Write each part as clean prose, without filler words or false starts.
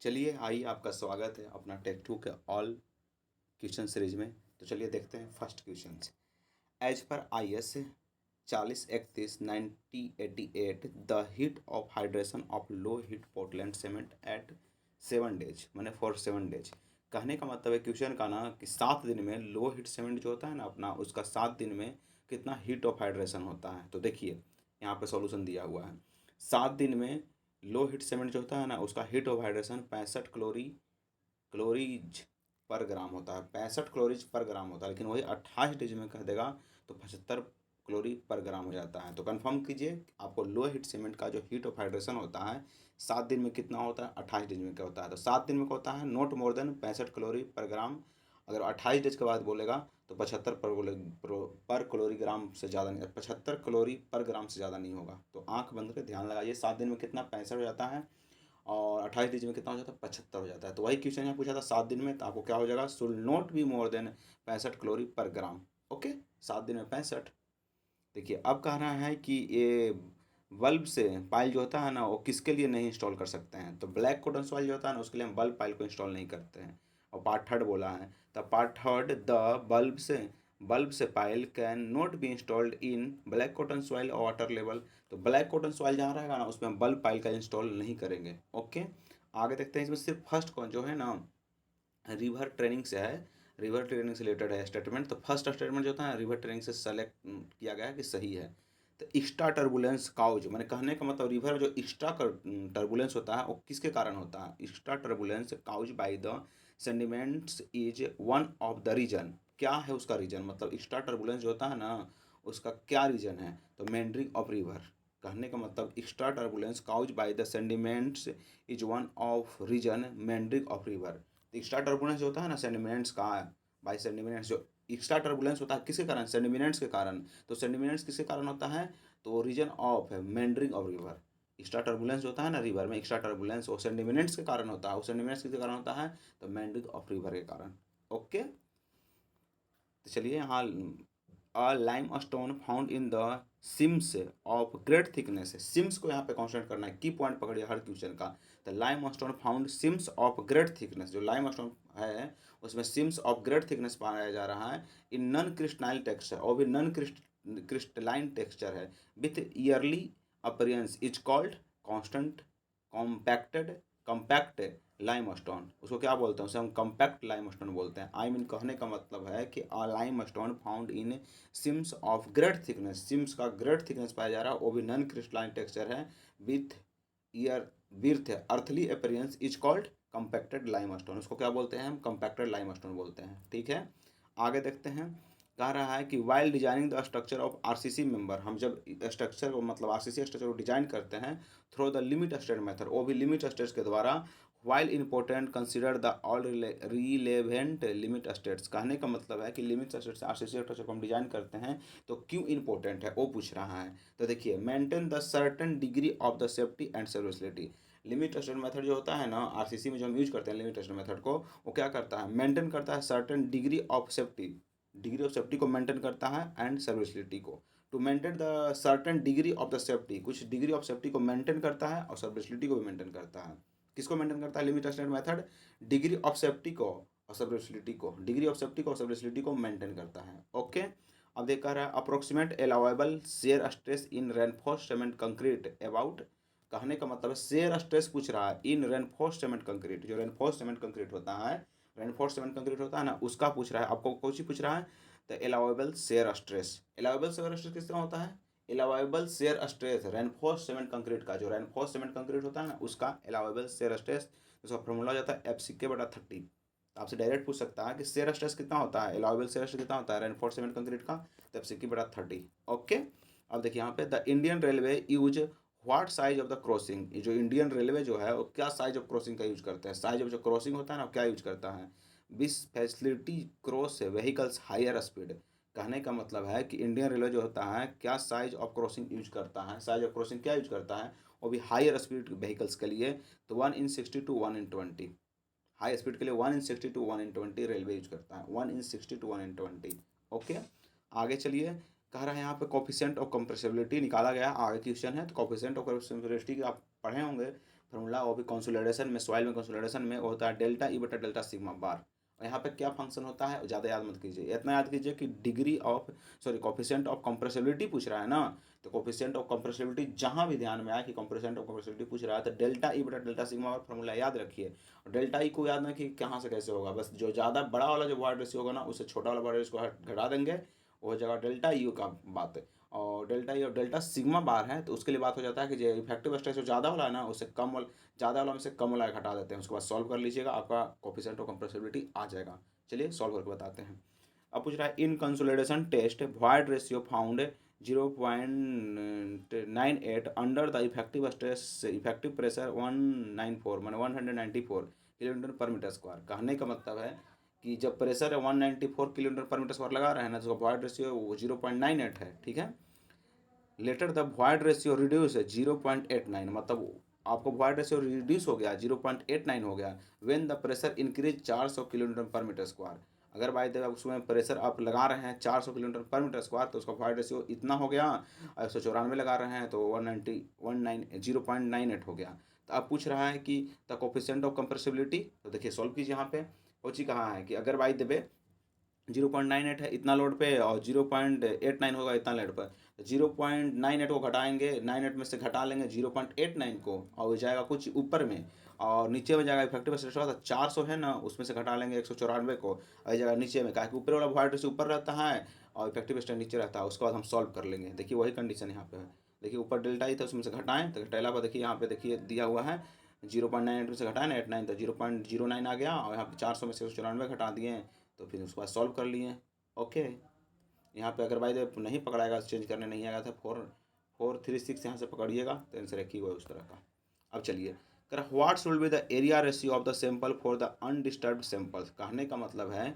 चलिए आइए, आपका स्वागत है अपना tech two K all question series में। तो चलिए देखते हैं first question. As per IS 4031-9088 the heat of hydration of low heat Portland cement at 7 days, मैंने फॉर 7 डेज। कहने का मतलब है क्वेश्चन का ना कि 7 दिन में लो हीट सीमेंट जो होता है ना अपना, उसका 7 दिन में कितना हीट ऑफ हाइड्रेशन होता है। तो देखिए यहाँ पे सॉल्यूशन दिया हुआ है। 7 दिन में लो हीट सीमेंट जो होता है ना, उसका हीट ऑफ हाइड्रेशन 65 क्लोरीज पर ग्राम होता है। 65 क्लोरीज पर ग्राम होता है, लेकिन वही 28 डेज में कह देगा तो 75 क्लोरी पर ग्राम हो जाता है। तो कंफर्म कीजिए आपको लो हीट सीमेंट का जो हीट ऑफ हाइड्रेशन होता है 7 दिन में कितना होता है, 28 डेज में क्या होता है। तो 7 दिन में क्या होता है, नॉट मोर देन 65 क्लोरी पर ग्राम। अगर 28 डेज के बाद बोलेगा तो 75 पर क्लोरीग्राम से ज़्यादा नहीं, 75 क्लोरी पर ग्राम से ज़्यादा नहीं होगा। तो आंख बंद करके ध्यान लगाइए, 7 दिन में कितना 65 हो जाता है और 28 डेज में कितना हो जाता है, 75 हो जाता है। तो वही क्वेश्चन यहाँ पूछा था 7 दिन में, तो आपको क्या हो जाएगा, should not be more than 65 क्लोरी पर ग्राम। ओके, 7 दिन में 65। देखिए अब कह रहा है कि ये बल्ब से पाइल जो होता है ना, वो किसके लिए नहीं इंस्टॉल कर सकते हैं। तो ब्लैक कॉटन सॉइल जो होता है ना, उसके लिए हम बल्ब पाइल को इंस्टॉल नहीं करते हैं। और पार्ट थर्ड बोला है, तो पार्ट थर्ड द बल्ब से pile can not be installed in black cotton soil और वाटर लेवल। तो ब्लैक कॉटन सॉइल जहाँ रहेगा ना, उसमें हम बल्ब पाइल का इंस्टॉल नहीं करेंगे। ओके, आगे देखते हैं। इसमें सिर्फ फर्स्ट कौन जो है ना, रिवर ट्रेनिंग से है, रिवर ट्रेनिंग से रिलेटेड है स्टेटमेंट। तो फर्स्ट स्टेटमेंट जो होता है रिवर ट्रेनिंग से सेलेक्ट किया गया है कि सही है। तो एक्स्ट्रा टर्बुलेंस काउज, मैंने कहने का मतलब रिवर में जो एक्स्ट्रा टर्बुलेंस होता है वो किसके कारण होता है। Extra turbulence cause by the sediments is one of the reason. क्या है उसका रीजन, मतलब एक्स्ट्रा टर्बुलेंस जो होता है ना, उसका क्या रीजन है। तो मेंडरिंग ऑफ रिवर, कहने का मतलब extra turbulence cause by the sediments is one of reason meandering of river. Extra turbulence जो होता है ना सेंडिमेंट्स का, बाई सेंडिमेंट्स जो एक्स्ट्रा टर्बुलेंस होता है किसके कारण, सेंडिमेंट्स के कारण। तो सेंडिमेंट्स किसके कारण होता है, तो रीजन ऑफ है meandering of river. Extra turbulence जो होता है ना रिवर में, एक्स्ट्रा टर्बुलेंस वो सेंडिमेंट्स के कारण होता है। वो सेंडिमेंट्स किसके कारण होता है, तो मेंडरिंग ऑफ रिवर के कारण। ओके, तो चलिए यहाँ limestone found in the seams of great thickness है। सिम्स को यहाँ पे कॉन्सेंट्रेट करना है, की पॉइंट पकड़िए हर क्वेश्चन का। तो limestone found seams of great thickness, जो लाइम स्टोन है उसमें सिम्स ऑफ ग्रेट थिकनेस पाया जा रहा है इन नॉन क्रिस्टलाइन टेक्सचर, और भी नॉन क्रिस्टलाइन टेक्सचर है, with yearly appearance is called constant compacted compact limestone. उसको क्या बोलते हैं, उसे हम कम्पैक्ट लाइमस्टोन बोलते हैं। आई मीन कहने का मतलब है कि limestone found in seams of great thickness, seams का ग्रेट थिकनेस पाया जा रहा है, वो भी नॉन क्रिस्टलाइन टेक्सचर है, with ear with earthly appearance is called compacted limestone. उसको क्या बोलते हैं हम, कम्पैक्टेड लाइमस्टोन बोलते हैं। ठीक है, आगे देखते हैं। कह रहा है कि while designing the structure of RCC member, हम जब स्ट्रक्चर को मतलब RCC स्ट्रक्चर को डिजाइन करते हैं through the limit state method, वो भी लिमिट स्टेट्स के द्वारा। While important consider the all relevant limit states, कहने का मतलब है कि लिमिट स्टेट से RCC स्ट्रक्चर को हम डिजाइन करते हैं तो क्यों इंपॉर्टेंट है वो पूछ रहा है। तो देखिए, maintain the certain degree of the safety and serviceability. Limit state method जो होता है ना RCC में, जो हम यूज करते हैं लिमिट स्टेट मेथड को, वो क्या करता है, मेंटेन करता है certain degree of safety, degree of safety को मेंटेन करता है एंड सर्विसबिलिटी को। To maintain the certain degree of the safety, कुछ डिग्री ऑफ सेफ्टी को मेंटेन करता है और सर्विसबिलिटी को भी मेंटेन करता है। किसको मेंटेन करता है limit state method, degree of safety को और सर्विसबिलिटी को, डिग्री ऑफ सेफ्टी को और सर्विसबिलिटी को मेंटेन करता है। ओके, अब देख रहा है approximate allowable shear stress in reinforced cement concrete about, कहने का मतलब है शेयर स्ट्रेस पूछ रहा है इन रेनफोर्स्ड सीमेंट कंक्रीट, जो रेनफोर्स्ड सीमेंट कंक्रीट होता है, रेनफोर्स्ड सीमेंट कंक्रीट होता है ना, उसका पूछ रहा है आपको, कौन सी पूछ रहा है, तो allowable shear stress. Allowable shear stress किसका होता है, allowable shear stress reinforced cement concrete का, जो रेनफोर्स्ड सीमेंट कंक्रीट होता है ना उसका अलाउएबल शेयर स्ट्रेस, उसका फॉर्मूला हो जाता है FCK/30। आपसे डायरेक्ट पूछ सकता है कि शेयर स्ट्रेस कितना होता है, अलाउएबल शेयर स्ट्रेस कितना होता है रेनफोर्स्ड सीमेंट कंक्रीट का, तो FCK/30। ओके, अब देखिए यहाँ पे the Indian railway use what size of the crossing, ये जो इंडियन रेलवे जो है वो क्या साइज ऑफ क्रॉसिंग का यूज करता है, साइज ऑफ जो क्रॉसिंग होता है ना क्या यूज करता है, which facility cross vehicles higher speed. कहने का मतलब है कि इंडियन रेलवे जो होता है क्या साइज ऑफ क्रॉसिंग यूज करता है, साइज ऑफ क्रॉसिंग क्या यूज करता है, वो भी हायर स्पीड व्हीकल्स के लिए। तो 1/60 to 1/20, हाई स्पीड के लिए 1/60 to 1/20 रेलवे यूज करता है, 1/60 to 1/20। ओके, आगे चलिए। कह रहा है यहाँ पे कोफिशिएंट ऑफ कंप्रेसिबिलिटी निकाला गया, आगे क्वेश्चन है। तो कोफिशिएंट ऑफ कंप्रेसिबिलिटी आप पढ़े होंगे, फार्मूला, वो भी कंसोलिडेशन में, सॉइल में कंसोलिडेशन में होता है डेल्टा ई बटा डेल्टा सिग्मा बार। और यहाँ पे क्या फंक्शन होता है ज़्यादा याद मत कीजिए, इतना याद कीजिए कि degree of coefficient of compressibility पूछ रहा है ना, तो कोफिशिएंट ऑफ कंप्रेसिबिलिटी जहाँ भी ध्यान में आए कि कोफिशिएंट ऑफ कंप्रेसिबिलिटी पूछ रहा है तो डेल्टा ई बटा डेल्टा सिग्मा बार फार्मूला याद रखिए। और डेल्टा ई को याद ना कि कहाँ से कैसे होगा, बस जो ज़्यादा बड़ा वाला जो वॉइड रेशियो होगा ना उससे छोटा वाला वॉइड रेशियो को घटा देंगे, वो जगह डेल्टा यू का बात है। और डेल्टा ई और डेल्टा सिग्मा बार है तो उसके लिए बात हो जाता है कि जो इफेक्टिव स्ट्रेस जो ज़्यादा वाला है ना उससे कम वाला, ज़्यादा वाला में से कम वाला घटा देते हैं, उसके बाद सॉल्व कर लीजिएगा, आपका कोफिशिएंट ऑफ कंप्रेसिबिलिटी आ जाएगा। चलिए सॉल्व करके बताते हैं। अब पूछ रहा है in consolidation test void ratio found 0.98 under the effective stress effective pressure 194 माने 194 किलोमीटर पर मीटर स्क्वायर। कहने का मतलब है कि जब प्रेशर है 194 किलोमीटर पर मीटर स्क्वायर लगा रहे हैं ना तो वॉइड रेशियो 0.98 है, ठीक है। Later the void ratio reduce है 0.89, मतलब आपको वॉइड रेशियो रिड्यूस हो गया 0.89 हो गया when the pressure increase 400 kilometre पर मीटर स्क्वायर। अगर बाई द उसमें प्रेशर आप लगा रहे हैं 400 किलोमीटर पर मीटर स्क्वायर तो उसका वॉइड रेशियो इतना हो गया, 194 लगा रहे हैं तो 0.98 हो गया। तो अब पूछ रहा है कि द कोफिशिएंट ऑफ कंप्रेसिबिलिटी, तो देखिए सॉल्व कीजिए। यहाँ पे वो चीज़ कहा है कि अगर बाई देवे 0.98 है इतना लोड पे और 0.89 होगा इतना लोड पर, तो 0.98 को घटाएंगे, 98 में से घटा लेंगे 0.89 को और वो जाएगा कुछ ऊपर में, और नीचे में जाएगा इफेक्टिव स्ट्रेस होगा तो 400 है ना उसमें से घटा लेंगे 194 को और जाएगा नीचे में, क्या ऊपर वाला वॉइड रेशियो ऊपर रहता है और इफेक्टिव स्ट्रेस नीचे रहता है। उसके बाद हम सॉल्व कर लेंगे। देखिए वही कंडीशन यहाँ पे है, देखिए ऊपर डेल्टा ही था उसमें से घटाएं तो घटेला पर देखिए यहाँ पे देखिए दिया हुआ है 0.98 में से घटाए ना 89 तो 0.09 आ गया, और यहाँ पे 400 में से 194 घटा दिए तो फिर उसके बाद सॉल्व कर लिए। ओके, यहाँ पे अगर भाई नहीं पकड़ाएगा चेंज करने नहीं आएगा तो 436 यहाँ से पकड़िएगा तो आंसर एक ही हुआ उस तरह का। अब चलिए कर what should be the area ratio of the sample for the undisturbed samples. कहने का मतलब है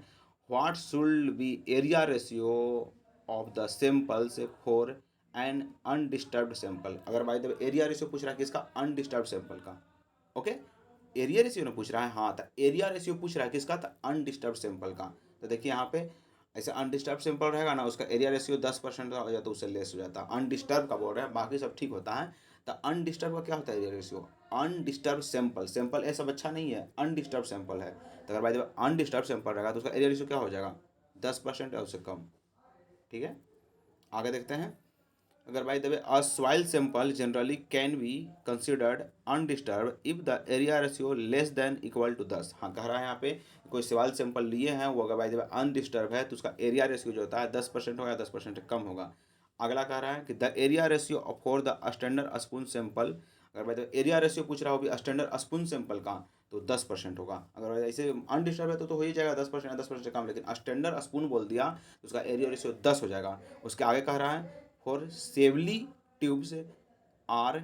what should be area ratio of the samples for an undisturbed sample. अगर भाई एरिया रेशियो पूछ रहा है किसका, अनडिस्टर्ब्ड सैंपल का। ओके, एरिया रेशियो ने पूछ रहा है, हाँ तो एरिया रेशियो पूछ रहा है किसका, तो अनडिस्टर्ब सैंपल का। तो देखिए यहाँ पे ऐसे अनडिस्टर्ब सैंपल रहेगा ना उसका एरिया रेशियो 10% का हो जाता है, उससे लेस हो जाता है। अनडिस्टर्ब का बोल रहे हैं, बाकी सब ठीक होता है। तो अनडिस्टर्ब का क्या होता है area ratio, undisturb sample, sample ये सब अच्छा नहीं है, अनडिस्टर्ब सैंपल है। तो अगर भाई अनडिस्टर्ब सैंपल रहेगा तो उसका एरिया रेशियो क्या हो जाएगा 10% या उससे कम, ठीक है। आगे देखते हैं। अगर by the way a soil sample generally can be considered undisturb if the area ratio less than equal to 10। हाँ कह रहा है यहाँ पे कोई सॉइल सैंपल लिए हैं वो अगर बाय द वे अनडिस्टर्ब है तो उसका एरिया रेशियो जो होता है 10% होगा, 10% कम होगा। अगला कह रहा है कि the area ratio for the standard spoon sample. अगर बाय द एरिया रेशियो पूछ रहा हो भी स्टैंडर्ड स्पून सैंपल का तो 10% होगा। अगर ऐसे अनडिस्टर्ब है तो हो ही जाएगा 10% 10% कम, लेकिन स्टैंडर्ड स्पून बोल दिया तो उसका एरिया रेशियो 10 हो जाएगा। उसके आगे कह रहा है फॉर सेवली ट्यूब्स आर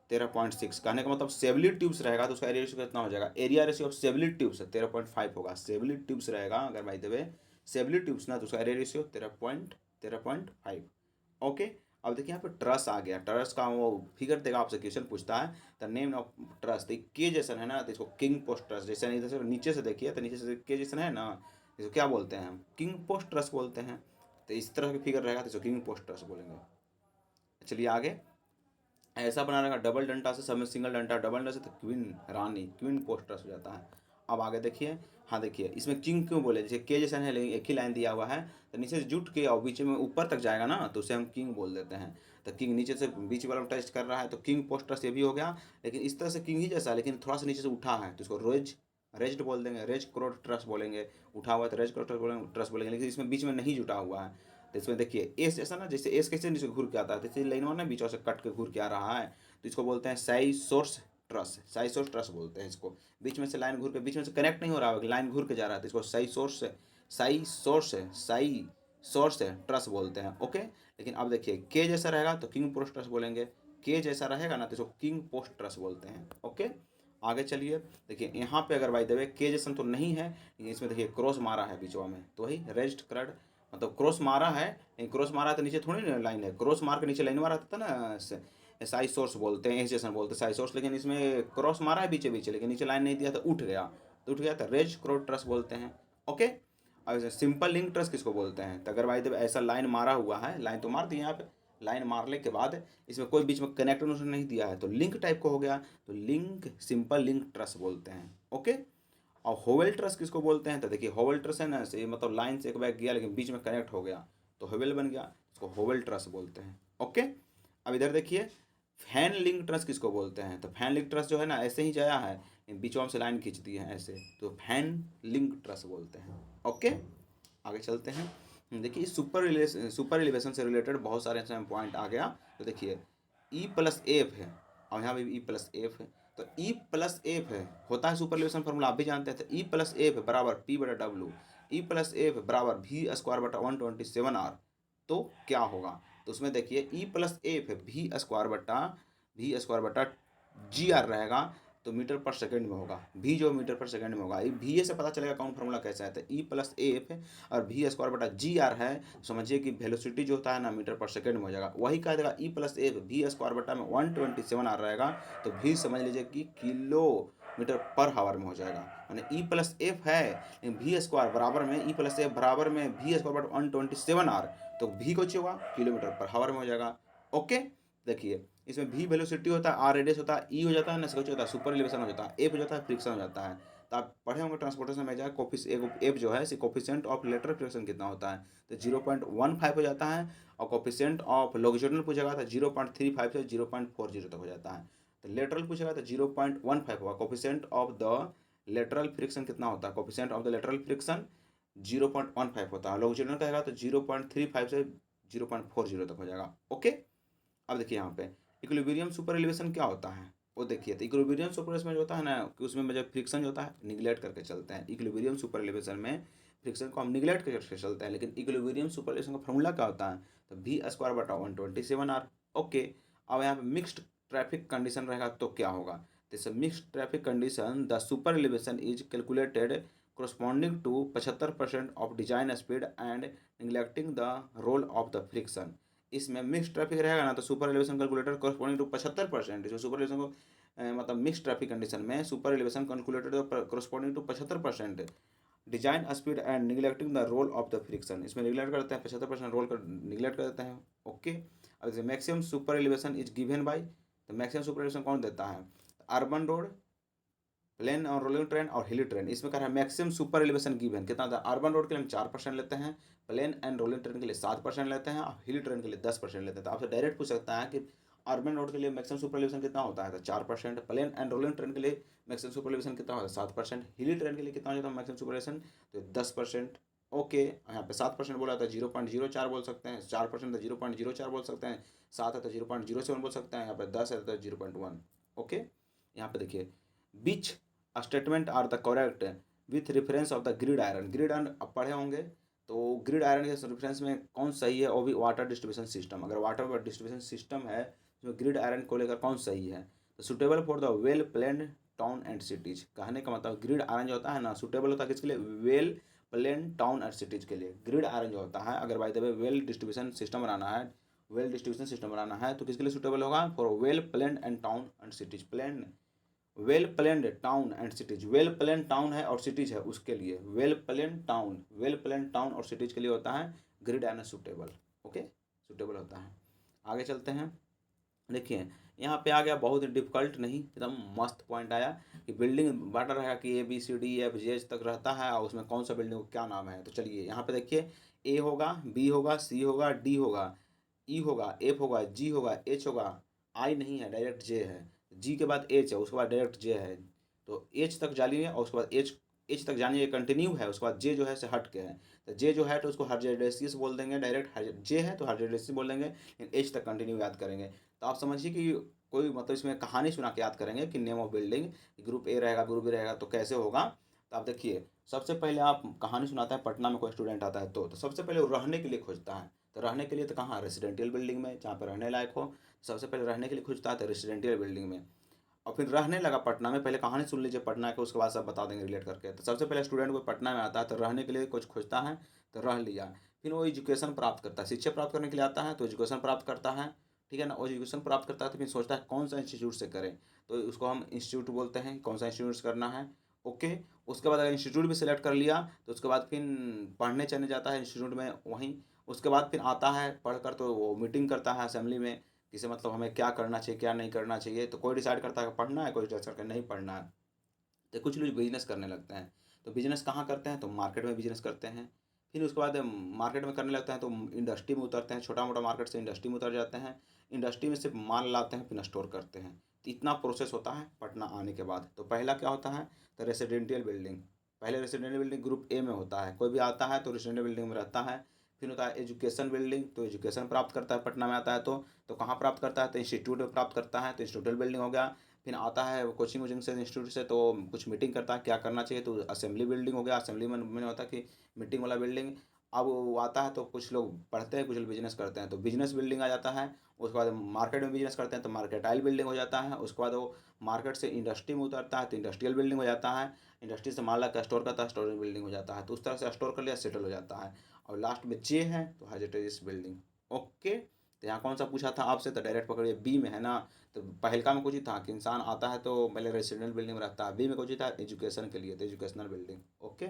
13.6। कहने का मतलब सेवली ट्यूब्स रहेगा तो उसका एरिया रेशियो कितना हो जाएगा, area ratio of Sevli tubes 13.5 होगा। सेवली ट्यूब्स रहेगा अगर भाई देवे सेवली ट्यूब्स ना तो उसका एरिया रेशियो 13.5। ओके, अब देखिए यहाँ पे ट्रस आ गया, ट्रस का वो फिगर देगा आपसे, क्वेश्चन पूछता है द नेम ऑफ ट्रस। तो के जैसा है ना तो इसको किंग पोस्ट ट्रस, जैसे नहीं जैसे नीचे से देखिए तो नीचे से के जैसा है ना इसको क्या बोलते हैं हम, किंग पोस्ट ट्रस बोलते हैं। तो इस तरह की फिगर रहेगा तो इसको किंग पोस्ट ट्रस बोलेंगे। चलिए आगे, ऐसा बना रहेगा डबल डंटा से, सब में सिंगल डंटा, डबल डंटा से तो क्वीन रानी, क्वीन पोस्ट ट्रस हो जाता है। अब आगे देखिए, हाँ देखिए इसमें किंग क्यों बोले, जैसे के जैसा है लेकिन एक ही लाइन दिया हुआ है तो नीचे से जुट के और बीच में ऊपर तक जाएगा ना तो उसे हम किंग बोल देते हैं। तो किंग नीचे से बीच वाला टेस्ट कर रहा है तो किंग पोस्ट ट्रस ये भी हो गया, लेकिन इस तरह से किंग ही जैसा लेकिन थोड़ा सा नीचे से उठा है तो इसको रेज्ड बोल देंगे, रेज क्रोड ट्रस बोलेंगे। उठा हुआ है तो रेज क्रोड ट्रस बोलेंगे, लेकिन इसमें बीच में नहीं जुटा हुआ है। तो इसमें देखिए एस जैसा ना, जैसे एस कैसे नीचे घूर के आता है जैसे लाइन ना बीच से कट के घूर के आ रहा है तो इसको बोलते हैं Sai source truss, Sai source truss बोलते हैं इसको। बीच में से लाइन घूर के बीच में से कनेक्ट नहीं हो रहा है, लाइन घूर के जा रहा है तो इसको साई सोर्स ट्रस बोलते हैं। ओके, लेकिन अब देखिए के जैसा रहेगा तो किंग पोस्ट ट्रस बोलेंगे, के जैसा रहेगा ना तो इसको किंग पोस्ट ट्रस बोलते हैं। ओके, आगे चलिए। देखिए यहाँ पे अगर भाई देवे के जैसा तो नहीं है, लेकिन इसमें देखिए क्रॉस मारा है बीचवा में तो वही रेज्ड क्रड, मतलब क्रॉस मारा है, क्रॉस मारा तो नीचे थोड़ी ना लाइन है, क्रॉस मार के नीचे लाइन मारा था ना, साई सोर्स बोलते हैं, जैसा बोलते हैं साई सोर्स, लेकिन इसमें क्रॉस मारा है बीचे बीचे लेकिन नीचे लाइन नहीं दिया तो उठ गया, तो उठ गया तो रेज क्रोड ट्रस बोलते हैं। ओके, अब सिंपल लिंक ट्रस किसको बोलते हैं, तो अगर भाई जब ऐसा लाइन मारा हुआ है, लाइन तो मार दी यहाँ पे, लाइन मारने के बाद इसमें कोई बीच में कनेक्टर नहीं दिया है तो लिंक टाइप का हो गया, तो लिंक सिंपल लिंक ट्रस बोलते हैं। ओके, और होवेल ट्रस किसको बोलते हैं, तो देखिए होवेल ट्रस है ना, से मतलब लाइन से एक बैग गया लेकिन बीच में कनेक्ट हो गया तो होवेल बन गया, इसको होवेल ट्रस बोलते हैं। ओके, अब इधर देखिए फैन लिंक ट्रस किसको बोलते हैं, तो फैन लिंक ट्रस जो है ना ऐसे ही जाया है, बीचों से लाइन खींच दी है ऐसे, तो फैन लिंक ट्रस बोलते हैं। ओके, आगे चलते हैं। देखिए सुपर एलिवेशन से रिलेटेड बहुत सारे ऐसे पॉइंट आ गया, तो देखिए ई प्लस एफ है और यहाँ पे भी ई प्लस एफ है, तो ई प्लस एफ है होता है सुपर एलिवेशन फार्मूला आप भी जानते हैं, तो ई प्लस एफ बराबर पी बटा डब्ल्यू, ई प्लस एफ बराबर वी स्क्वायर बटा 127 आर, तो क्या होगा, तो उसमें देखिए E plus F V square बटा जी आर रहेगा, तो मीटर पर सेकंड में होगा, भी जो मीटर पर सेकंड में होगा, वी से पता चलेगा कौन फार्मूला कैसा है, तो ई प्लस एफ और वी स्क्वायर बटा जी आर है, समझिए कि वेलोसिटी जो होता है ना मीटर पर सेकंड में हो जाएगा, वही कह देगा E plus F V square बटा में 127 आर रहेगा, तो वी समझ लीजिए कि किलोमीटर पर हावर में हो जाएगा, यानी ई प्लस एफ है लेकिन वी स्क्वायर बराबर में ई प्लस एफ बराबर में वी स्क्वायर बटा 127 आर, तो वी को चाहिए होगा किलोमीटर पर हावर में हो जाएगा। ओके, देखिए इसमें वी वेलोसिटी होता है, आर रेडियस होता है, ई हो जाता है ना होता है सुपर एलिवेशन हो जाता है, एफ हो जाता है फ्रिक्शन हो जाता है, तो आप पढ़े होंगे ट्रांसपोर्टेशन में जाए एफ जो है कोफिशिएंट ऑफ लेटरल फ्रिक्शन कितना होता है, तो 0.15 हो जाता है, और कोफिशिएंट ऑफ लॉन्गिट्यूडनल पूछेगा तो 0.35 से 0.40 तक हो जाता है, तो लेटरल पूछेगा तो 0.15 होगा, coefficient of the lateral friction कितना होता है, coefficient of the lateral friction 0.15 होता है, लॉन्गिट्यूडनल कहेगा तो 0.35 से 0.40 तक हो जाएगा। ओके, अब देखिए यहाँ पे इक्विलिब्रियम सुपर एलिवेशन क्या होता है, वो देखिए, तो इक्विलिब्रियम सुपर एलिवेशन जो होता है ना कि उसमें जब फ्रिक्शन जो होता है निगलेक्ट करके चलते हैं, इक्विलिब्रियम सुपर एलिवेशन में फ्रिक्शन को हम निगलेक्ट करके चलते हैं, लेकिन इक्विलिब्रियम सुपर एलिवेशन का फॉर्मूला क्या होता है, तो वी स्क्वायर बटा 127 आर। ओके, अब यहाँ पे मिक्स्ड ट्रैफिक कंडीशन रहेगा तो क्या होगा, जैसे mixed traffic condition the super elevation is calculated corresponding to 75% of design speed and neglecting the role of the friction. इसमें मिक्स ट्रैफिक रहेगा ना तो super elevation calculator corresponding to 75%, जो सुपर एलिवेशन को मतलब मिक्स ट्रैफिक कंडीशन में super elevation calculator corresponding to 75% design speed and neglecting the role of the friction, इसमें neglect करते हैं 75% रोल कर निगलेक्ट कर देते हैं। ओके, अब जैसे maximum super elevation is given by, तो मैक्सिमम सुपर एलिवेशन कौन देता है, अर्बन रोड, प्लेन और रोलिंग ट्रेन और हिली ट्रेन, इसमें कह रहा है मैक्सिमम सुपर एलिवेशन गिवन कितना था, अर्बन रोड के लिए हम 4% लेते हैं, प्लेन एंड रोलिंग ट्रेन के लिए 7% लेते हैं और हिली ट्रेन के लिए 10% लेते हैं, तो आपसे डायरेक्ट पूछ सकता है कि अर्बन रोड के लिए मैक्सिमम सुपर एलिवेशन कितना होता है, तो 4%, प्लेन एंड रोलिंग ट्रेन के लिए मैक्सिमम सुपर एलिवेशन कितना होता है 7%, हिली ट्रेन के लिए कितना हो जाता है मैक्सिमम सुपर एलिवेशन, तो 10%। ओके, यहाँ पे 7% बोला था 0.04 बोल सकते हैं, 4% तो 0.04 बोल सकते हैं, 7 है तो 0.07 बोल सकते हैं, यहाँ पे 10 है तो 0.1। ओके, यहाँ पे देखिए which statement are the correct with reference of the gridiron, gridiron आप पढ़े होंगे, तो ग्रिड आयरन के रेफरेंस में कौन सही है, वो भी वाटर डिस्ट्रीब्यूशन सिस्टम, अगर वाटर डिस्ट्रीब्यूशन सिस्टम है तो ग्रिड आयरन को लेकर कौन सही है, तो suitable for the well planned town and cities, कहने का मतलब ग्रिड आयरन जो होता है ना सुटेबल होता है किसके लिए, well plan town and cities के लिए, ग्रिड आयरन जो होता है अगर by the way well distribution system बनाना है, वेल डिस्ट्रीब्यूशन सिस्टम बनाना है तो किसके लिए सुटेबल होगा, for well plan and town and cities, plan well planned town and cities, well plan town है और सिटीज है उसके लिए, वेल प्लेन टाउन और सिटीज के लिए होता है gridiron suitable. Okay, suitable होता है। आगे चलते हैं, देखिए यहाँ पे आ गया बहुत डिफिकल्ट नहीं, एकदम मस्त पॉइंट आया कि बिल्डिंग बांटा रहेगा कि ABCDEFGH तक रहता है और उसमें कौन सा बिल्डिंग को क्या नाम है, तो चलिए यहाँ पे देखिए A होगा, B होगा, C होगा, D होगा, E होगा, F होगा, G होगा, H होगा, I नहीं है डायरेक्ट J है, G के बाद H है उसके बाद डायरेक्ट J है, तो H तक जानिए और उसके बाद H तक जानिए कंटिन्यू है, उसके बाद J जो है से हट के है, तो J जो है तो उसको हर्जेडेसियस बोल देंगे, डायरेक्ट J है तो हर्जेडेसियस बोल देंगे, लेकिन H तक कंटिन्यू याद करेंगे, तो आप समझिए कि कोई मतलब इसमें कहानी सुना के याद करेंगे कि name of building, group A रहेगा ग्रुप बी रहेगा तो कैसे होगा, तो आप देखिए सबसे पहले आप कहानी सुनाता है, पटना में कोई स्टूडेंट आता है तो सबसे पहले वो रहने के लिए खोजता है, तो रहने के लिए तो कहाँ, रेसिडेंशियल बिल्डिंग में जहाँ पर रहने लायक हो, सबसे पहले रहने के लिए खोजता है तो रेसिडेंशियल बिल्डिंग में, और फिर रहने लगा पटना में, पहले कहानी सुन लीजिए पटना के उसके बाद सब बता देंगे रिलेट करके, तो सबसे पहले स्टूडेंट को पटना में आता है तो रहने के लिए कुछ खोजता है तो रह लिया, फिर वो एजुकेशन प्राप्त करता है, शिक्षा प्राप्त करने के लिए आता है तो एजुकेशन प्राप्त करता है, ठीक है ना, और एजुकेशन प्राप्त करता है तो फिर सोचता है कौन सा इंस्टीट्यूट से करें, तो उसको हम इंस्टीट्यूट बोलते हैं, कौन सा इंस्टीट्यूट से करना है। ओके, उसके बाद अगर इंस्टीट्यूट भी सिलेक्ट कर लिया तो उसके बाद फिर पढ़ने चलने जाता है इंस्टीट्यूट में वहीं, उसके बाद फिर आता है पढ़कर तो वो मीटिंग करता है असेंबली में, किसे मतलब हमें क्या करना चाहिए क्या नहीं करना चाहिए। तो कोई डिसाइड करता है कि पढ़ना है, कोई डिसाइड करके नहीं पढ़ना है। तो कुछ लोग बिजनेस करने लगते हैं। तो बिजनेस कहाँ करते हैं, तो मार्केट में बिजनेस करते हैं। फिर उसके बाद मार्केट में करने लगते हैं तो इंडस्ट्री में उतरते हैं, छोटा मोटा मार्केट से इंडस्ट्री में उतर जाते हैं। इंडस्ट्री में से माल लाते हैं फिर स्टोर करते हैं। तो इतना प्रोसेस होता है पटना आने के बाद। तो पहला क्या होता है, तो रेसिडेंशियल बिल्डिंग। पहले रेसिडेंशियल बिल्डिंग ग्रुप ए में होता है, कोई भी आता है तो रेसिडेंशियल बिल्डिंग में रहता है। फिर होता है एजुकेशन बिल्डिंग, तो एजुकेशन प्राप्त करता है पटना में आता है तो कहाँ प्राप्त करता है, तो इंस्टीट्यूट में प्राप्त करता है, तो इंस्टीट्यूटल बिल्डिंग हो गया। फिर आता है कोचिंग वोचिंग से इंस्टीट्यूट से तो कुछ मीटिंग करता है क्या करना चाहिए, तो असेंबली बिल्डिंग हो गया। असेंबली में मैंने होता है कि मीटिंग वाला बिल्डिंग। अब वो आता है तो कुछ लोग पढ़ते हैं, कुछ लोग बिजनेस करते हैं, तो बिजनेस बिल्डिंग आ जाता है। उसके बाद मार्केट में बिजनेस करते हैं तो मार्केटाइल बिल्डिंग हो जाता है। उसके बाद वो मार्केट से इंडस्ट्री में उतरता है तो इंडस्ट्रियल बिल्डिंग हो जाता है। इंडस्ट्री से माल का स्टोर करता है, स्टोरेज बिल्डिंग हो जाता है। तो उस तरह से स्टोर कर लिया, सेटल हो जाता है। और लास्ट में जे है तो हेजिटेज बिल्डिंग। ओके, तो यहाँ कौन सा पूछा था आपसे, तो डायरेक्ट पकड़िए बी में है ना। तो पहलका में कुछ ही था कि इंसान आता है तो पहले रेसिडेंशियल बिल्डिंग में रहता है। बी में कुछ ही था एजुकेशन के लिए, तो एजुकेशनल बिल्डिंग। ओके,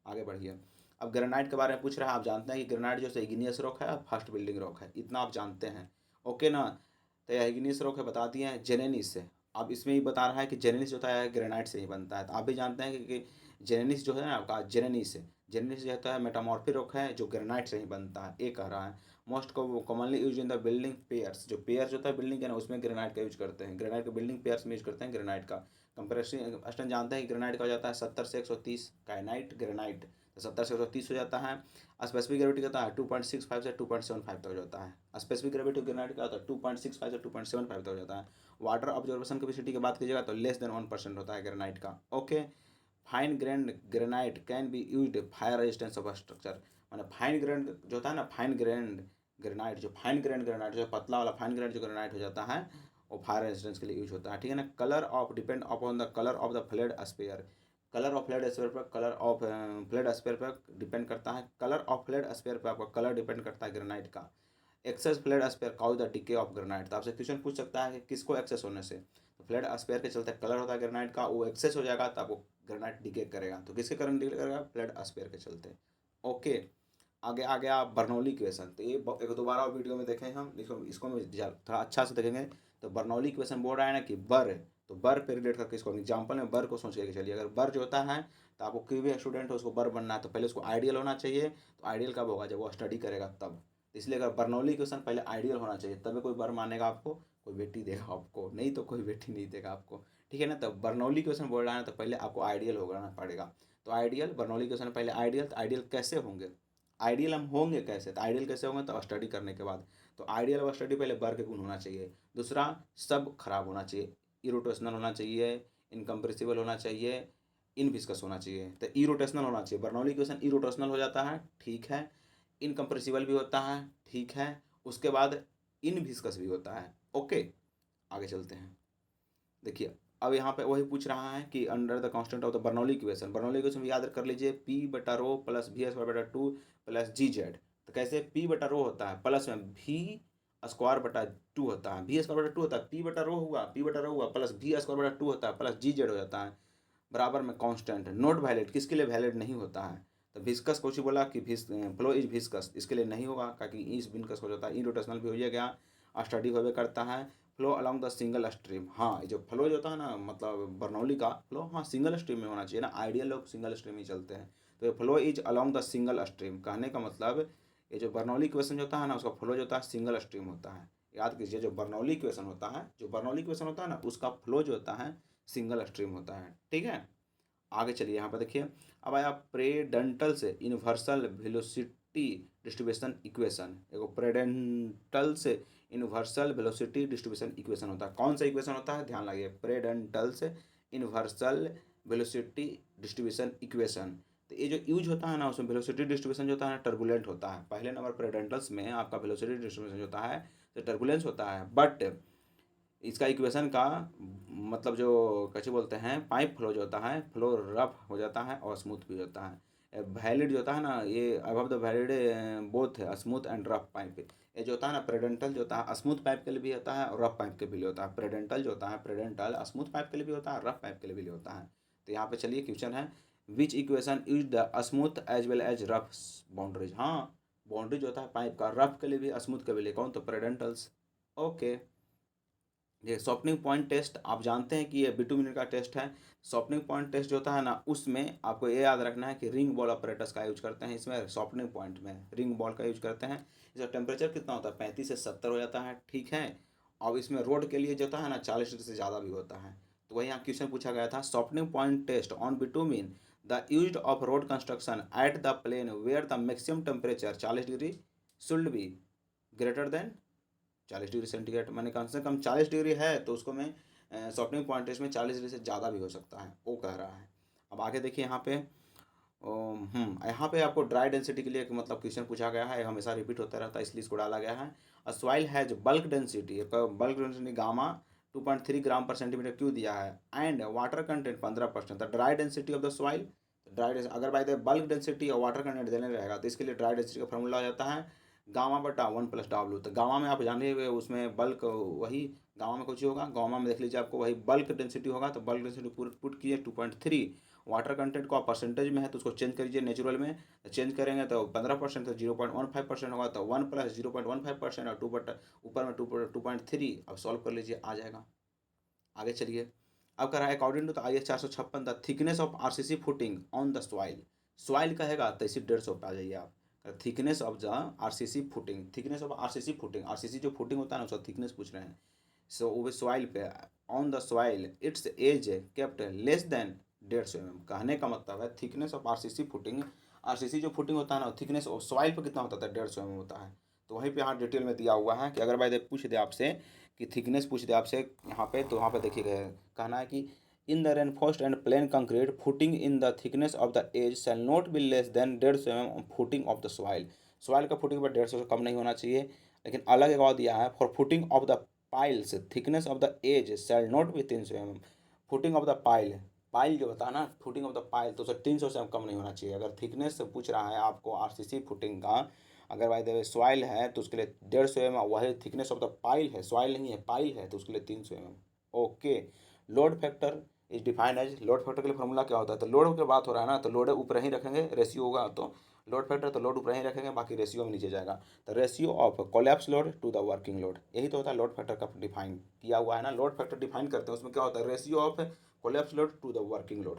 आगे बढ़िए। अब ग्रेनाइट के बारे में पूछ रहा है। आप जानते हैं कि ग्रेनाइट जो है इग्नियस रॉक है और फर्स्ट बिल्डिंग रॉक है, इतना आप जानते हैं। ओके ना। तो यह इग्नियस रॉक है बता दिए हैं जेनेनिस से। अब इसमें ही बता रहा है कि जेनेनिस जो होता है ग्रेनाइट से ही बनता है। तो आप भी जानते हैं कि जेनेनिस जो है ना आपका जेनेनिस है, जेनेनिस जो होता है मेटामॉर्फिक रॉक है जो ग्रेनाइट से ही बनता है, ये कह रहा है। Most commonly use in the building pairs, जो पेयर्स होता है बिल्डिंग का ना उसमें ग्रेनाइट का यूज करते हैं। ग्रेनाइट का बिल्डिंग पेयर्स में यूज करते हैं ग्रेनाइट का। कंप्रेशन अस्टन जानते हैं कि ग्रेनाइट का हो जाता है 70 से 130 काइनाइट ग्रेनाइट, तो 70 से 130 हो जाता है। स्पेसिफिक ग्रेविटी होता है 2.65 से 2.75 तक हो जाता है। स्पेसिफिक ग्रेविटी ग्रेनाइट का होता है 2.65 से 2.75 तक हो जाता है। वाटर ऑब्जर्वेशन कैपेसिटी की बात कीजिएगा तो लेस देन 1% होता है ग्रेनाइट का। Okay, fine grain granite can be used fire resistance of structure. मैंने फाइन ग्रेन जो होता है ना, फाइन ग्रेन ग्रेनाइट, जो फाइन ग्रेन ग्रेनाइट जो पतला वाला फाइन ग्रेन जो ग्रेनाइट हो जाता है वो फायर रेजिस्टेंस के लिए यूज होता है। ठीक है ना। Colour of depend upon the colour of the feldspar. Colour of feldspar पर, कलर ऑफ फ्लेड स्पेयर पर डिपेंड करता है। कलर ऑफ फ्लेड स्पेयर पर आपका कलर डिपेंड करता है ग्रेनाइट का। Excess feldspar cause the decay of granite. तो आपसे क्वेश्चन पूछ सकता है कि किसको एक्सेस होने से, तो फ्लेड स्पेयर के चलते कलर होता है ग्रेनाइट का, वो एक्सेस हो जाएगा तो आपको ग्रेनाइट डिके करेगा। तो किसके कारण डिके करेगा, फ्लेड स्पेयर के चलते। ओके, आगे आ गया बर्नौली क्वेश्चन। तो ये एक दोबारा वीडियो में देखें हम, इसको इसको में थोड़ा अच्छा से देखेंगे। तो बर्नौली क्वेश्चन बोल रहा है ना कि बर, तो बर पे रिलेट करके इसको एग्जाम्पल में बर को सोच के चलिए। अगर बर जो होता है तो आपको कोई भी स्टूडेंट हो उसको बर बनना है तो पहले उसको आइडियल होना चाहिए। तो आइडियल कब होगा, जब वो स्टडी करेगा तब। इसलिए अगर बर्नौली क्वेश्चन पहले आइडियल होना चाहिए तभी कोई बर मानेगा आपको, कोई बेटी देगा आपको, नहीं तो कोई बेटी नहीं देगा आपको। ठीक है ना। तो बर्नौली क्वेश्चन बोल रहा है तो पहले आपको आइडियल होना पड़ेगा। तो आइडियल बर्नौली क्वेश्चन पहले आइडियल, तो आइडियल कैसे होंगे, आइडियल हम होंगे कैसे, तो आइडियल कैसे होंगे तो स्टडी करने के बाद। तो आइडियल और स्टडी पहले बर के गुण होना चाहिए। दूसरा, सब खराब होना चाहिए, इरोटेशनल होना चाहिए, इनकम्प्रेसिबल होना चाहिए, इनविस्कस होना चाहिए। तो इरोटेशनल होना चाहिए, बर्नौली क्वेश्चन इरोटेशनल हो जाता है, ठीक है। इनकम्प्रेसिबल भी होता है, ठीक है। उसके बाद इनविस्कस भी होता है। ओके, आगे चलते हैं। देखिए अब यहाँ पे वही पूछ रहा है कि under the constant of the Bernoulli equation. Bernoulli equation याद कर लीजिए, पी बटा रो प्लस वी स्क्वायर बटा 2 प्लस जी जेड। तो कैसे, पी बटा रो होता है प्लस में वी स्क्वायर बटा 2 होता है, वी स्क्वायर बटा 2 होता है, पी बटा रो हुआ, पी बटा रो हुआ प्लस वी स्क्वायर बटा 2 होता है प्लस जी जेड हो जाता है बराबर में कांस्टेंट। नोट वैलिड, किसके लिए वैलिड नहीं होता है, तो विस्कस कुछ बोला कि फ्लो इज विस्कस, इसके लिए नहीं होगा क्योंकि इस विनकस हो जाता है, इरोटेशनल भी हो गया, स्टडी होवे करता है। Flow along the single stream, हाँ ये जो फ्लो जो होता है ना मतलब बर्नौली का फ्लो, हाँ सिंगल स्ट्रीम में होना चाहिए ना, आइडियल लोग सिंगल स्ट्रीम ही चलते हैं। तो ये flow is along the single stream, कहने का मतलब ये जो बर्नौली क्वेश्चन जो होता है ना उसका फ्लो जो होता है सिंगल स्ट्रीम होता है। याद कीजिए, जो बर्नौली क्वेश्चन होता है, जो बर्नौली क्वेश्चन होता है ना उसका फ्लो जो होता है सिंगल स्ट्रीम होता है। ठीक है, आगे चलिए यहाँ पर देखिए। अब आया प्रेडेंटल से यूनिवर्सल वेलोसिटी डिस्ट्रीब्यूशन इक्वेशन। एगो प्रेडेंटल से यूनिवर्सल वेलोसिटी डिस्ट्रीब्यूशन इक्वेशन होता है। कौन सा इक्वेशन होता है, ध्यान लगिए, प्रेडेंटल से यूनिवर्सल वेलोसिटी डिस्ट्रीब्यूशन इक्वेशन। तो ये जो यूज होता है ना उसमें वेलोसिटी डिस्ट्रीब्यूशन जो होता है ना टर्बुलेंट होता है। पहले नंबर प्रेडेंटल्स में आपका वेलोसिटी डिस्ट्रीब्यूशन होता है तो टर्बुलेंस होता है, बट इसका इक्वेशन का मतलब जो कैसे बोलते हैं, पाइप फ्लो जो होता है फ्लो रफ हो जाता है और स्मूथ भी होता है। वैलिड जो होता है ना ये अबव द वैलिड बोथ है स्मूथ एंड रफ पाइप। ये जो होता है ना प्रेडेंटल जो होता है स्मूथ पाइप के लिए भी होता है और रफ पाइप के लिए होता है। प्रेडेंटल जो होता है प्रेडेंटल स्मूथ पाइप के लिए भी होता है, रफ पाइप के लिए भी होता है। तो यहाँ पे चलिए क्वेश्चन है, which equation use the smooth as well as rough boundaries. हाँ बाउंड्री जो होता है पाइप का, रफ के लिए भी स्मूथ के लिए, कौन? तो पेरिडेंटल्स। ओके, ये सॉफ्टनिंग पॉइंट टेस्ट आप जानते हैं कि ये बिटुमिन का टेस्ट है। सॉफ्टनिंग पॉइंट टेस्ट जो होता है ना, उसमें आपको ये याद रखना है कि रिंग बॉल ऑपरेटर्स का यूज करते हैं इसमें, सॉफ्टनिंग पॉइंट में रिंग बॉल का यूज करते हैं। इसका टेम्परेचर कितना होता है? 35 से 70 हो जाता है, ठीक है। और इसमें रोड के लिए जो होता है ना 40 डिग्री से ज़्यादा भी होता है। तो वही यहाँ क्वेश्चन पूछा गया था, softening point test on bitumen the use of road construction at the plain where the maximum temperature 40 degree should be greater than 40 degree centigrade. मैंने कम से कम 40 डिग्री है तो उसको मैं सॉफ्टनिंग पॉइंट टेस्ट में 40 डिग्री से ज़्यादा भी हो सकता है, वो कह रहा है। अब आगे देखिए यहाँ पे, यहाँ पे आपको ड्राई डेंसिटी के लिए एक मतलब क्वेश्चन पूछा गया है, हमेशा रिपीट होता रहता है इसलिए इसको डाला गया है। अ soil has bulk density, bulk density gamma 2.3 ग्राम पर सेंटीमीटर क्यों दिया है, and water content 15%, the dry density of the soil. Dry अगर बाय द बल्क डेंसिटी और वाटर कंटेंट देने रहेगा तो इसके लिए ड्राई डेंसिटी का फॉर्मूला हो जाता है गामा बटा 1+W। तो गामा में आप जाने हुए उसमें बल्क वही गामा में कुछ होगा, गामा में देख लीजिए आपको वही बल्क डेंसिटी होगा, तो बल्क डेंसिटी पुट कीजिए 2.3। वाटर कंटेंट को आप परसेंटेज में है तो उसको चेंज करिए नेचुरल में, तो चेंज करेंगे तो 15%, तो 0.15% होगा, तो 1 + 0.15% और 2 बटा ऊपर में 2.3। अब सॉल्व कर लीजिए, आ जाएगा। आगे चलिए, अब कह रहा है according to the IS 456 the thickness of RCC footing on the soil. Soil कहेगा तो इसी 150 पे आ जाइए आप। Thickness of the RCC footing, thickness of RCC footing, RCC जो फुटिंग होता है ना उसका थिकनेस पूछ रहे हैं। सो वो सॉइल पे, on the soil it's as kept less than 150 mm। कहने का मतलब है thickness of RCC footing, RCC जो फुटिंग होता है ना थिकनेस सॉइल पे कितना होता है? 150 mm होता है। तो वहीं पे यहाँ डिटेल में दिया हुआ है कि अगर भाई पूछ दे आपसे कि थिकनेस पूछ दे आपसे यहाँ पे, तो यहाँ पे देखिए कहना है कि in the reinforced and plain concrete footing in the thickness of the edge shall not be less than 150 mm footing of the soil. Soil का फुटिंग पर 150 से कम नहीं होना चाहिए। लेकिन अलग एक और दिया है, for footing of the piles thickness of the edge shall not be 300 mm। Footing of the pile, pile जो होता है ना फुटिंग ऑफ द पाइल, तो उसे 300 से कम नहीं होना चाहिए। अगर थिकनेस से पूछ रहा है आपको RCC फुटिंग का, अगर बाय द वे सॉइल है तो उसके लिए 150 mm, वही थिकनेस ऑफ द पाइल है, सॉइल नहीं है पाइल है, तो उसके लिए 300 mm। Okay, load factor is defined as, load factor के लिए फॉर्मूला क्या होता है? तो लोड की बात हो रहा है ना, तो लोड ऊपर ही रखेंगे, रेशियो होगा तो लोड फैक्टर, तो लोड ऊपर ही रखेंगे, बाकी रेशियो में नीचे जाएगा। तो ratio of collapse load to the working load, यही तो होता है लोड फैक्टर का डिफाइन किया हुआ है ना। लोड फैक्टर डिफाइन करते हैं उसमें क्या होता है? Ratio of collapse load to the working load,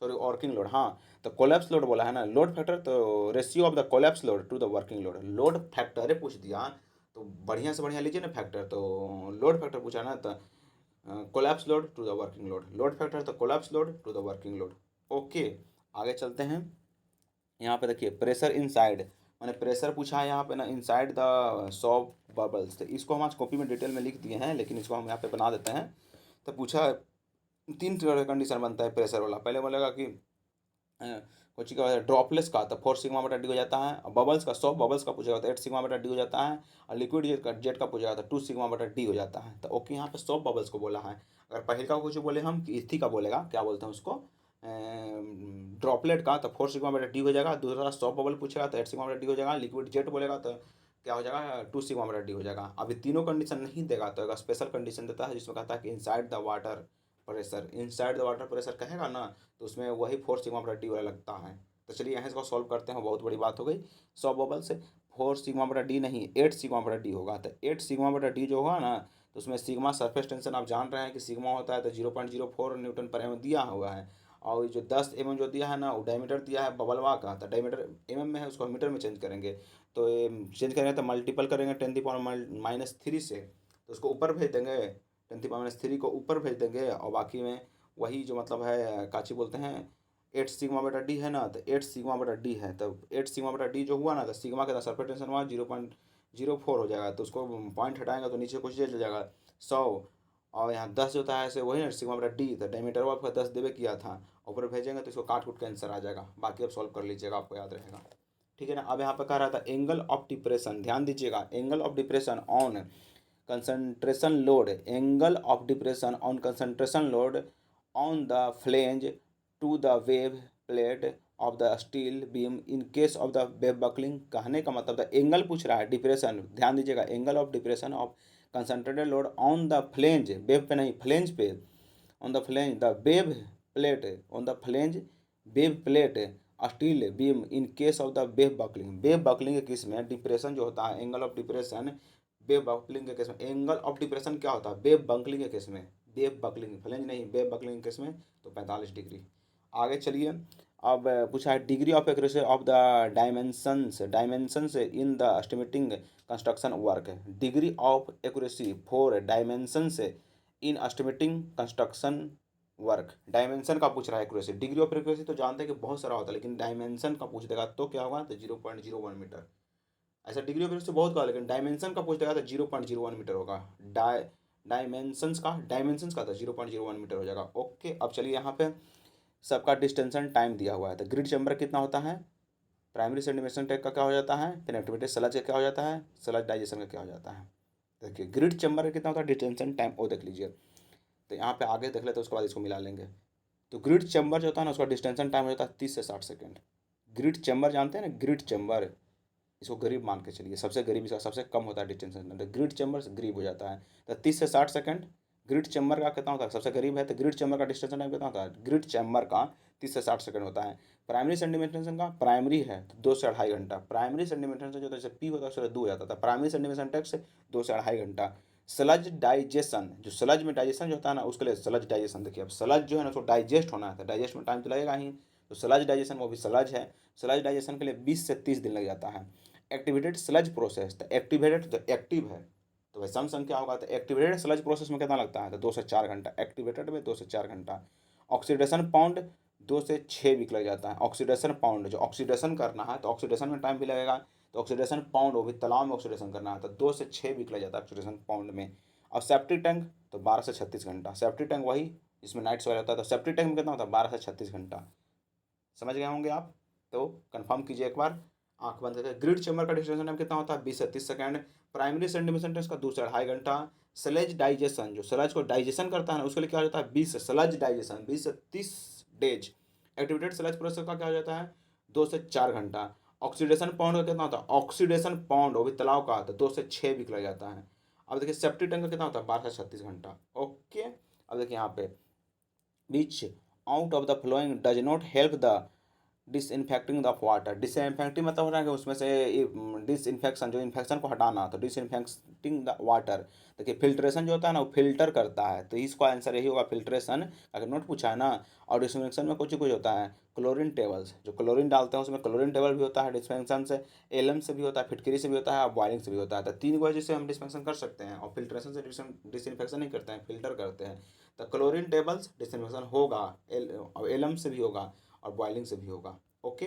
sorry working load, हाँ। तो कोलैप्स लोड बोला है ना, लोड फैक्टर, तो ratio of the collapse load to the working load. Load factor पूछ दिया तो बढ़िया से बढ़िया लीजिए ना फैक्टर, तो लोड फैक्टर पूछा ना, तो collapse load to the working load, load factor तो collapse load to the working load. Okay, आगे चलते हैं। यहाँ पे देखिए प्रेशर इनसाइड, मैंने प्रेशर पूछा है यहाँ पे ना इनसाइड द सॉफ्ट बबल्स, तो इसको हम आज कॉपी में डिटेल में लिख दिए हैं, लेकिन इसको हम यहाँ पे बना देते हैं। तो पूछा 3 तरह का कंडीशन बनता है प्रेशर वाला। पहले बोलेगा कि कुछ का ड्रॉपलेस का तो 4 सिग्मा बटा डी हो जाता है, और बबल्स का सॉफ्ट बबल्स का पूछेगा तो 8 सिग्मा बटा डी हो जाता है, और लिक्विड जेट का पूछेगा तो 2 सिग्मा बटा डी हो जाता है। तो ओके, यहाँ पे सॉफ्ट बबल्स को बोला है। अगर पहले का कुछ बोले हम कि इथी का बोलेगा, क्या बोलते हैं उसको, ड्रॉपलेट का तो 4 सिग्मा बटा डी हो जाएगा, दूसरा सॉफ्ट बबल पूछेगा तो 8 सिग्मा बटा डी हो जाएगा, लिक्विड जेट बोलेगा तो क्या हो जाएगा? 2 सिग्मा बटा डी हो जाएगा। अभी तीनों कंडीशन नहीं देगा तो एक स्पेशल कंडीशन देता है जिसमें कहता है कि inside the water pressure, inside the water pressure कहेगा ना, तो उसमें वही 4 सिग्मा बटा डी वाला लगता है। तो चलिए यहाँ इसको सॉल्व करते हैं, बहुत बड़ी बात हो गई। 100 बबल से 4 सिग्मा बटा डी नहीं 8 सिग्मा बटा डी होगा, तो 8 सिग्मा बटा डी जो होगा ना, तो उसमें सिग्मा सरफेस टेंशन आप जान रहे हैं कि सिग्मा होता है तो 0.04 न्यूटन पर एम दिया हुआ है। और जो 10 mm जो दिया है ना वो डायमीटर दिया है बबलवा का, तो डायमीटर mm में है, उसको मीटर में चेंज करेंगे। तो चेंज करेंगे तो मल्टीपल करेंगे 10⁻³ से, तो उसको ऊपर भेज देंगे, 10⁻³ को ऊपर भेज देंगे, और बाकी में वही जो मतलब है काची बोलते हैं 8 सिग्मा बटा डी है ना, तो 8 सिग्मा बटा डी है, तो 8 सिग्मा बटा डी जो हुआ ना, तो सिग्मा के सरफेस टेंशन हुआ 0.04 हो जाएगा, तो उसको पॉइंट हटाएंगे तो नीचे कुछ चल जाएगा 100, और यहाँ 10 जो होता है ऐसे वही ना सिग्मा बटा डी, तो डायमीटर आपका 10 देवे किया था, ऊपर भेजेंगे तो इसको काट कूट के आंसर आ जाएगा। बाकी अब सॉल्व कर लीजिएगा, आपको याद रहेगा, ठीक है ना। अब यहाँ पे कह रहा था एंगल ऑफ डिप्रेशन, ध्यान दीजिएगा, angle of depression on concentration load, angle of depression on concentration load on the flange to the wave plate of the steel beam in case of the wave buckling। कहने का मतलब the angle पूछ रहा है depression, ध्यान दीजिएगा, angle of depression of concentrated load on the flange, wave पे नहीं फ्लेंज पे, on the flange the wave plate, on the flange wave plate steel beam in case of the wave buckling. Wave buckling के case में depression जो होता है, angle of depression, wave buckling के case में एंगल ऑफ डिप्रेशन क्या होता है वेव बकलिंग के केस में, वेव बकलिंग फ्लेंज नहीं, वेव बकलिंग के केस में तो 45 डिग्री। आगे चलिए, अब पूछा है degree of accuracy of the dimensions in the estimating construction work. Degree of accuracy for dimensions in estimating construction work. Dimension का पूछ रहा है एक्यूरेसी, डिग्री ऑफ एक्यूरेसी तो जानते हैं कि बहुत सारा होता है, लेकिन डायमेंशन का पूछ देगा तो क्या होगा, तो 0.01 मीटर। ऐसा डिग्री ऑफ एक्यूरेसी बहुत का, लेकिन डायमेंशन का पूछ देगा तो 0.01 मीटर होगा। डायमेंशंस का तो 0.01 मीटर हो जाएगा। ओके, अब चलिए यहाँ पे सबका डिस्टेंशन टाइम दिया हुआ है। तो ग्रिड चैम्बर कितना होता है, प्राइमरी सेडिमेशन टैंक का क्या हो जाता है, फिर एक्टिवेटेड स्लज का क्या हो जाता है, स्लज डाइजेशन का क्या हो जाता है। देखिए ग्रिड चैम्बर का कितना होता है डिस्टेंशन टाइम, वो देख लीजिए। तो यहाँ पे आगे देख लेते हैं, उसके बाद इसको मिला लेंगे। तो ग्रिड चैम्बर जो होता है ना, उसका डिस्टेंशन टाइम हो जाता है 30 से 60 सेकेंड। ग्रिड चैम्बर जानते हैं ना, ग्रिड चैम्बर, इसको गरीब मान के चलिए, सबसे गरीब इसका सबसे कम होता है डिस्टेंशन, तो ग्रिड चैम्बर से गरीब हो जाता है। तो 30 से 60 सेकंड ग्रिड चैम्बर का कितना होता है, सबसे गरीब है, तो ग्रिड चैम्बर का डिस्टेंशन टाइम कितना होता है, ग्रिड चैम्बर का 30 से 60 सेकंड होता है। प्राइमरी सेडिमेंटेशन का, प्राइमरी है तो 2 से 2.5 घंटा। प्राइमरी सेडिमेंटेशन जो होता है, जैसे पी होता है उससे 2 हो जाता था, प्राइमरी सेडिमेंटेशन टैक्स 2 से 2.5 घंटा। स्लज डाइजेशन, जो स्लज में डाइजेशन जो होता है ना, उसके लिए स्लज डाइजेशन, देखिए अब स्लज जो है ना उसको डाइजेस्ट होना है, तो डाइजेस्ट में टाइम तो लगेगा ही, तो स्लज डाइजेशन वो भी स्लज है, स्लज डाइजेशन के लिए 20 से 30 दिन लग जाता है। एक्टिवेटेड स्लज प्रोसेस, तो एक्टिवेटेड तो एक्टिव है, तो भाई सम संख्या होगा, तो एक्टिवेटेड स्लज प्रोसेस में कितना लगता है, तो 2 से 4 घंटा, एक्टिवेटेड में 2 से 4 घंटा। ऑक्सीडेशन पाउंड 2 से 6 वीक लग जाता है। ऑक्सीडेशन पाउंड, जो ऑक्सीडेशन करना है तो ऑक्सीडेशन में टाइम भी लगेगा, तो ऑक्सीडेशन पाउंड वो भी तालाब में ऑक्सीडेशन करना है, तो 2 से 6 वीक लग जाता है ऑक्सीडेशन पाउंड में। और सेप्टिक टैंक तो 12 से 36 घंटा, सेप्टिक टैंक वही जिसमें नाइट सोया जाता है, तो सेप्टिक टैंक में कितना होता है 12 से 36 घंटा। समझ गए होंगे आप, तो कंफर्म कीजिए एक बार आंख बंद करके। ग्रिड चैम्बर का डिस्टेंशन टाइम कितना होता है 20 से 30 सेकंड। प्राइमरी सेंटिमीटर टेस्ट का 2 से 2.5 घंटा। स्लज डाइजेशन, जो स्लज को डाइजेशन करता है ना, उसके लिए क्या हो जाता है 20 से, स्लज डाइजेशन 20 से 30 डेज। एक्टिवेटेड स्लज प्रोसेस का क्या हो जाता है 2 से 4 घंटा। ऑक्सीडेशन पाउंड का कितना होता है, ऑक्सीडेशन पाउंड वो भी तालाब का, तो 2 से 6 वीक लग जाता है। अब देखिए सेप्टिक टैंक का कितना होता है 12 से 36 घंटा। ओके, अब देखिए यहाँ पे विच out of the flowing does not help the disinfecting the water. Disinfecting मतलब हो रहा है कि उसमें से डिसइनफेक्शन, जो इन्फेक्शन को हटाना, तो डिसइनफेक्टिंग द वाटर। देखिए फिल्ट्रेशन जो होता है ना, वो फिल्टर करता है, तो इसका आंसर यही होगा फिल्ट्रेशन, अगर नोट पूछा है ना। और डिसइंफेक्शन में कुछ कुछ होता है क्लोरीन टेबल्स, जो क्लोरीन डालते हैं उसमें क्लोरीन टेबल भी होता है। डिसइंफेक्शन से एलम से भी होता है, फिटकरी से भी होता है, और बॉइलिंग से भी होता है, तो 3 वजह से हम डिसइंफेक्शन कर सकते हैं। और फिल्ट्रेशन से डिसइंफेक्शन नहीं करते हैं, फिल्टर करते हैं। तो क्लोरीन टेबल्स डिसइंफेक्शन होगा, एलम से भी होगा और बॉइलिंग से भी होगा। ओके,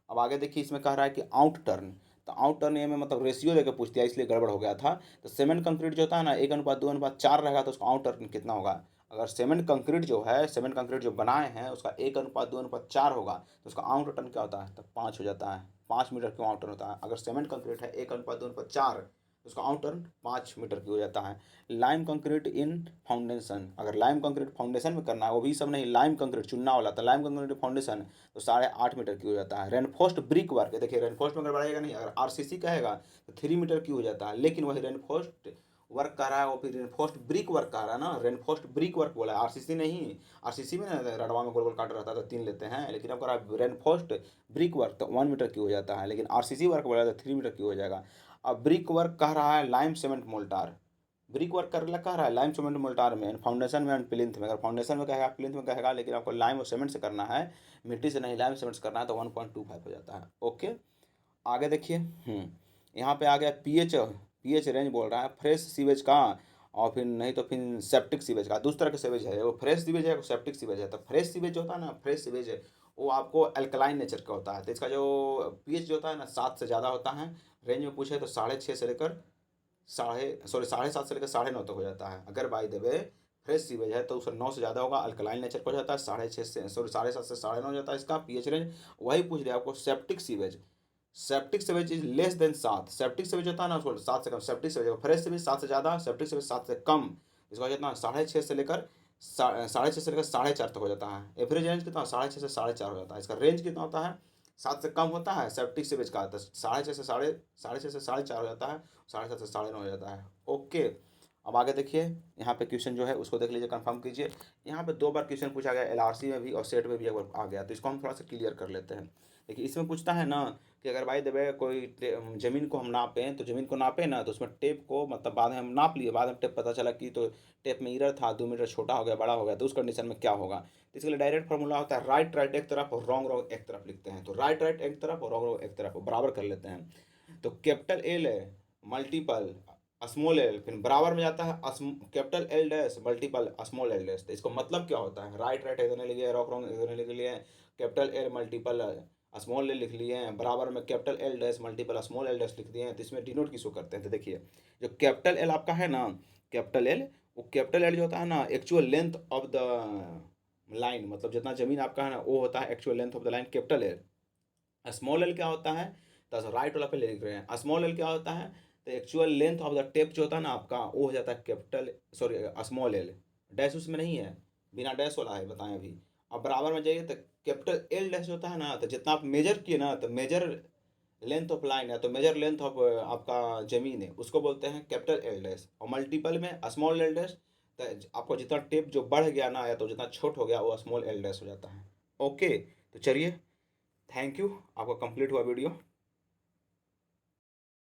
अब आगे देखिए, इसमें कह रहा है कि आउट टर्न, तो आउट टर्न ये में मतलब रेशियो लेकर पूछ दिया, इसलिए गड़बड़ हो गया था। तो सीमेंट कंक्रीट जो होता है ना 1:2:4 रहेगा, तो उसका आउट टर्न कितना होगा। अगर सीमेंट कंक्रीट जो है, सीमेंट कंक्रीट जो बनाए हैं उसका 1:2:4 होगा, तो उसका आउट टर्न क्या होता है, तो 5 हो जाता है। 5 मीटर क्यों आउट टर्न होता है, अगर सीमेंट कंक्रीट है 1:2:4, तो उसका आउट टर्न 5 मीटर की हो जाता है। लाइम कंक्रीट इन फाउंडेशन, अगर लाइम कंक्रीट फाउंडेशन में करना है, वो भी सब नहीं, लाइम कंक्रीट चुनना वाला, तो लाइम कंक्रीट फाउंडेशन तो 8.5 मीटर की हो जाता है। रेनफोर्स्ड ब्रिक वर्क, देखिए रेनफोर्स्ड में गड़बड़ाएगा नहीं, अगर आरसीसी कहेगा तो 3 मीटर की हो जाता है, लेकिन वही रेनफोर्स्ड वर्क कर रहा है, वो फिर रेनफोर्स्ड ब्रिक वर्क कर रहा है ना, रेनफोर्स्ड ब्रिक वर्क बोला है, आरसीसी नहीं। आरसीसी में ना रडवा में गोल गोल काट रहता है तो 3 लेते हैं, लेकिन अब कर रहा है रेनफोर्स्ड ब्रिक वर्क, तो 1 मीटर की हो जाता है, लेकिन आरसीसी वर्क बोला तो 3 मीटर की हो जाएगा। अब ब्रिक वर्क कह रहा है लाइम सीमेंट मोल्टार, ब्रिक वर्क करने कह रहा है लाइम सीमेंट मोल्टार में, फाउंडेशन में एंड प्लिंथ में। अगर फाउंडेशन में कहेगा प्लिंथ में कहेगा, लेकिन आपको लाइम और सीमेंट से करना है, मिट्टी से नहीं लाइम सीमेंट से करना है, तो 1.25 हो जाता है। ओके, आगे देखिए, यहाँ पे आ गया पीएच, पीएच रेंज बोल रहा है फ्रेश सीवेज का, और फिर नहीं तो फिर सेप्टिक सीवेज का। दूसरे तरह के सीवेज है, वो फ्रेश सीवेज है, सेप्टिक सीवेज है। तो फ्रेश सीवेज जो होता है ना, फ्रेश सीवेज है वो आपको अल्कलाइन नेचर का होता है, तो इसका जो पीएच जो होता है ना 7 से ज़्यादा होता है। रेंज में पूछे तो 6.5 से लेकर 7.5 से लेकर 9.5 तक हो जाता है। अगर by the way fresh sewage है तो उसका 9 से ज़्यादा होगा, अल्कलाइन नेचर का हो जाता है। 6.5 से 7.5 से 9.5 हो जाता है इसका पीएच रेंज। वही पूछ लिया आपको septic sewage, septic sewage is less than 7। Septic sewage होता है ना उसको 7 से कम, सेप्टिक सीवेज, फ्रेश सीवेज 7 से ज़्यादा, सेप्टिक सीवेज 7 से कम। इसका कितना 6.5 से लेकर 6.5 से लेकर 4.5 तक हो जाता है। एवरेज रेंज कितना 6.5 से 4.5 हो जाता है। इसका रेंज कितना होता है 7 से कम होता है सेप्टिक सीवेज का, तो 6.5 से 4.5 हो जाता है, 7.5 से 9.5 हो जाता है। ओके, अब आगे देखिए, यहाँ पे क्वेश्चन जो है उसको देख लीजिए, कंफर्म कीजिए। यहाँ पे 2 बार क्वेश्चन पूछा गया, एलआरसी में भी और सेट में भी एक बार आ गया, तो इसको हम थोड़ा सा क्लियर कर लेते हैं। देखिए इसमें पूछता है ना कि अगर भाई देवे कोई ज़मीन को हम नापें, तो ज़मीन को नापे ना, तो उसमें टेप को मतलब बाद में हम नाप लिए, बाद में टेप पता चला कि तो टेप में एरर था, 2 मीटर छोटा हो गया, बड़ा हो गया, तो उस कंडीशन में क्या होगा। तो इसके लिए डायरेक्ट फार्मूला होता है राइट राइट एक तरफ और रॉन्ग रॉन्ग एक तरफ लिखते हैं। तो राइट राइट एक तरफ और रॉन्ग रॉन्ग एक तरफ बराबर कर लेते हैं। तो कैपिटल एल है मल्टीपल स्मॉल एल, फिर बराबर में जाता है capital L dash multiple small L dash. तो इसको मतलब क्या होता है, राइट राइट इधर लिख लिया, रॉन्ग रॉन्ग इधर लिख लिए, capital L multiple small L लिख लिए हैं, बराबर में capital L dash multiple small L dash लिख दिए हैं। तो इसमें डिनोट किसको करते हैं, तो देखिए जो कैपिटल एल आपका है ना, कैपिटल एल, वो कैपिटल एल जो होता है ना actual length of the line, मतलब जितना जमीन आपका है ना वो होता है actual length of the line capital L. Small L क्या होता है, तो राइट वाला पे लिख रहे हैं, स्मॉल एल क्या होता है, तो actual length of the tape जो होता है ना आपका वो हो जाता है capital, sorry small L. Dash उसमें नहीं है, बिना डैश वाला है, बताएं अभी। अब बराबर में जाइए तो कैपिटल एल डैश होता है ना, तो जितना आप मेजर किए ना, तो मेजर लेंथ ऑफ लाइन है, तो मेजर लेंथ ऑफ आपका जमीन है, उसको बोलते हैं कैपिटल एल डैश। और मल्टीपल में स्मॉल एल डैश, तो आपको जितना टेप जो बढ़ गया ना या तो जितना छोट हो गया वो स्मॉल एल डैश हो जाता है। ओके, तो चलिए, थैंक यू, आपका कंप्लीट हुआ वीडियो।